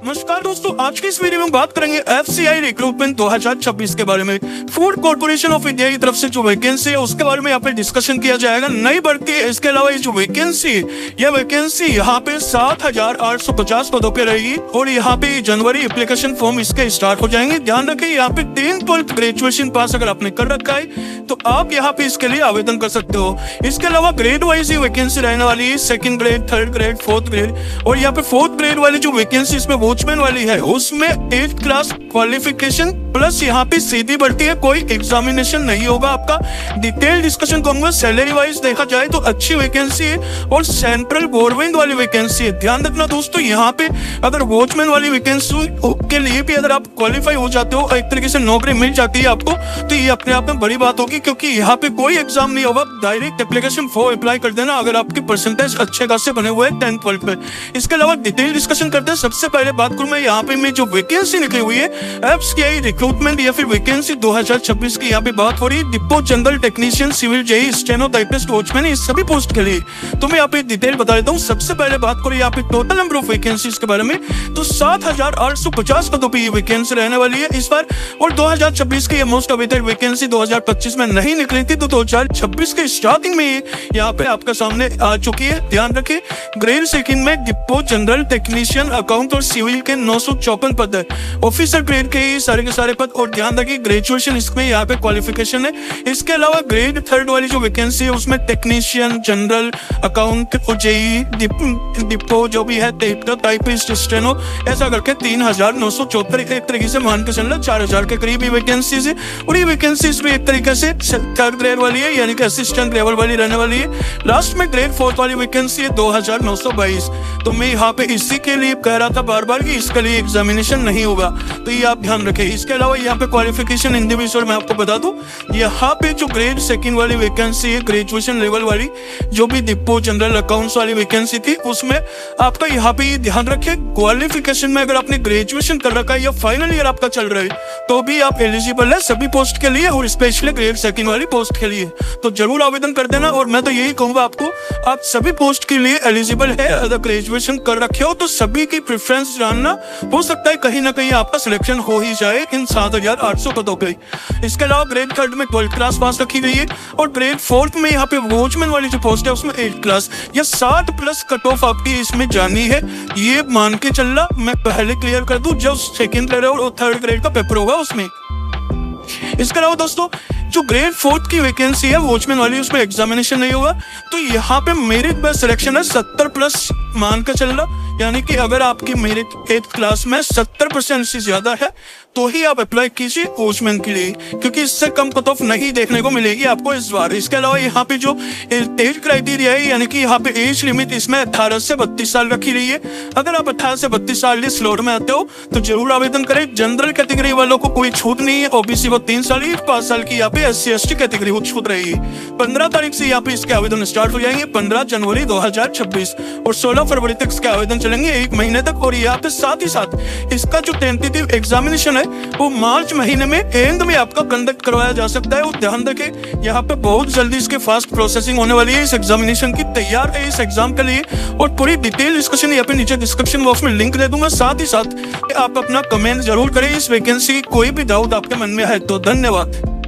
नमस्कार दोस्तों, आज की इस वीडियो में बात करेंगे FCI रिक्रूटमेंट 2026 के बारे में। फूड कॉर्पोरेशन ऑफ इंडिया की तरफ से जो वैकेंसी है उसके बारे में यहाँ पे डिस्कशन किया जाएगा। नई भर्ती है, इसके अलावा ये जो वैकेंसी यहाँ पे 7,850 पदों पे रहेगी और यहाँ पे जनवरी एप्लीकेशन फॉर्म इसके स्टार्ट हो जाएंगे। ध्यान रखें, यहाँ पे 10th ग्रेजुएशन पास अगर आपने कर रखा है तो आप यहाँ पे इसके लिए आवेदन कर सकते हो। इसके अलावा ग्रेड वाइज ही वैकेंसी रहने वाली है, 2nd grade, 3rd grade, 4th grade. और यहाँ पे 4th ग्रेड वाली जो वैकेंसी इसमें वॉचमैन वाली है उसमें 8th क्लास क्वालिफिकेशन प्लस यहाँ पे सीधी भर्ती है, कोई एग्जामिनेशन नहीं होगा आपका। डिटेल डिस्कशन करूंगा। सैलरी वाइज देखा जाए तो अच्छी वैकेंसी है और सेंट्रल गवर्नमेंट वाली वैकेंसी है। ध्यान रखना दोस्तों, यहाँ पे अगर वॉचमैन वाली वैकेंसी के लिए भी अगर आप क्वालिफाई हो जाते हो, एक तरीके से नौकरी मिल जाती है आपको, तो ये अपने आप में बड़ी बात होगी, क्योंकि यहाँ पे कोई एग्जाम नहीं होगा। डायरेक्ट एप्लीकेशन फॉर्म अप्लाई कर देना अगर आपके परसेंटेज अच्छे खासे बने हुए हैं 10th 12th पे। इसके अलावा डिटेल डिस्कशन करते हैं। सबसे पहले बात करूं मैं यहाँ पे जो वैकेंसी निकली हुई है FCI रिक्रूटमेंट या फिर वैकेंसी 2026 की, यहाँ पे बात हो रही है depot general technician, civil JE, steno typist, watchman, इस सभी पोस्ट के लिए। तो मैं यहाँ पे डिटेल बता देता हूँ। सबसे पहले बात करें यहाँ पे टोटल नंबर ऑफ वैकेंसीज के बारे में, तो 7,850 पदों पे ये वैकेंसी रहने वाली है इस बार। और 2026 की मोस्ट अवेटेड वैकेंसी 2025 में नहीं निकली थी, तो 2026 के स्टार्टिंग में यहाँ पे आपके सामने आ चुकी है। ध्यान रखें, ग्रेड 2nd में डिपो जनरल टेक्नीशियन, अकाउंट और सिविल के 954 पद है। ऑफिसर ग्रेड के ही सारे के सारे पद। और ध्यान रखिए, ग्रेजुएशन इसमें यहाँ पे क्वालिफिकेशन है। इसके अलावा ग्रेड 3rd वाली जो वैकेंसी है उसमें टेक्नीशियन, जनरल, अकाउंट और जेई, डिपो जो भी है, टाइपिस्ट, स्टेनो, ऐसा करके 3,974, एक तरीके से मान के चलना 4,000 के करीब वैकेंसीज है। और ये वैकेंसीज में एक तरीके से 3rd ग्रेड वाली है, यानी कि असिस्टेंट लेवल वाली रहने वाली है। लास्ट में ग्रेड 4th वाली वैकेंसी है 2,922। तो मैं यहाँ पे इसी के लिए कह रहा था बार बार कि इसके लिए एग्जामिनेशन नहीं होगा, तो ये आप ध्यान रखें। इसके अलावा यहाँ पे क्वालिफिकेशन इंडिविजुअल मैं आपको बता दूं, यहाँ पे जो ग्रेड 2nd वाली वैकेंसी है, ग्रेजुएशन लेवल वाली, जो भी डिपो जनरल अकाउंट्स वाली वैकेंसी थी, उसमें आपका यहाँ पे ध्यान रखें, क्वालिफिकेशन में अगर आपने ग्रेजुएशन कर रखा है या फाइनल ईयर आपका चल रहा है तो भी आप एलिजिबल है सभी पोस्ट के लिए, और स्पेशली ग्रेड 2nd वाली पोस्ट के लिए। तो जरूर आवेदन कर देना। और मैं तो यही कहूंगा आपको, आप सभी पोस्ट के लिए एलिजिबल है। अगर ग्रेजुएशन कर रखे हो तो सभी की प्रेफरेंस जानना, हो सकता है कहीं ना कहीं आपका सिलेक्शन हो ही जाए इन 7,800 पदों पे। इसके अलावा ग्रेड 3rd में 12th क्लास पास रखी गई है और ग्रेड 4th में यहाँ पे वॉचमैन वाली जो पोस्ट है उसमें 8th क्लास या 60+ कट ऑफ आपकी इसमें जानी है। ये मान के चलना, मैं पहले क्लियर कर दूं, जो 2nd ग्रेड और 3rd ग्रेड का पेपर होगा उसमें। इसके अलावा दोस्तों, जो ग्रेड 4th की वैकेंसी है वॉचमैन वाली, उसमें एग्जामिनेशन नहीं होगा। तो यहाँ पे मेरिट बेस्ड सिलेक्शन है, 70+ मान कर चलना, यानी कि अगर आपकी मेरिट 8th क्लास में 70% से ज्यादा है तो ही आप अप्लाई कीजिए वॉचमैन के लिए, क्योंकि इससे कम कट ऑफ नहीं देखने को मिलेगी आपको इस बार। इसके अलावा यहाँ पे जो एज क्राइटेरिया है, यानी कि यहाँ पे एज लिमिट इसमें 18 से 32 साल रखी रही है। अगर आप 18 से 32 साल के स्लॉट में आते हो तो जरूर आवेदन करें। जनरल कैटेगरी वालों को कोई छूट नहीं है। ओबीसी को 3 साल की, 5 साल की यहाँ पे SC ST कैटेगरी को छूट रहेगी। 15 तारीख से यहाँ पे इसके आवेदन स्टार्ट हो जाएंगे, 15 जनवरी 2026, और 16 फरवरी तक इसके आवेदन चलेंगे, 1 महीने तक। और यहाँ पे साथ ही साथ इसका जो टेंटेटिव एग्जामिनेशन है वो मार्च महीने में एंड में आपका कंडक्ट करवाया जा सकता है। और ध्यान रखें, यहाँ पे बहुत जल्दी इसकी फास्ट प्रोसेसिंग होने वाली है। इस एग्जामिनेशन की तैयार है इस एग्जाम के लिए, और पूरी डिटेल डिस्कशन यहाँ पे नीचे डिस्क्रिप्शन बॉक्स में लिंक दे दूंगा। साथ ही साथ आप अपना कमेंट जरूर करें इस वैकेंसी, कोई भी डाउट आपके मन में है तो। धन्यवाद।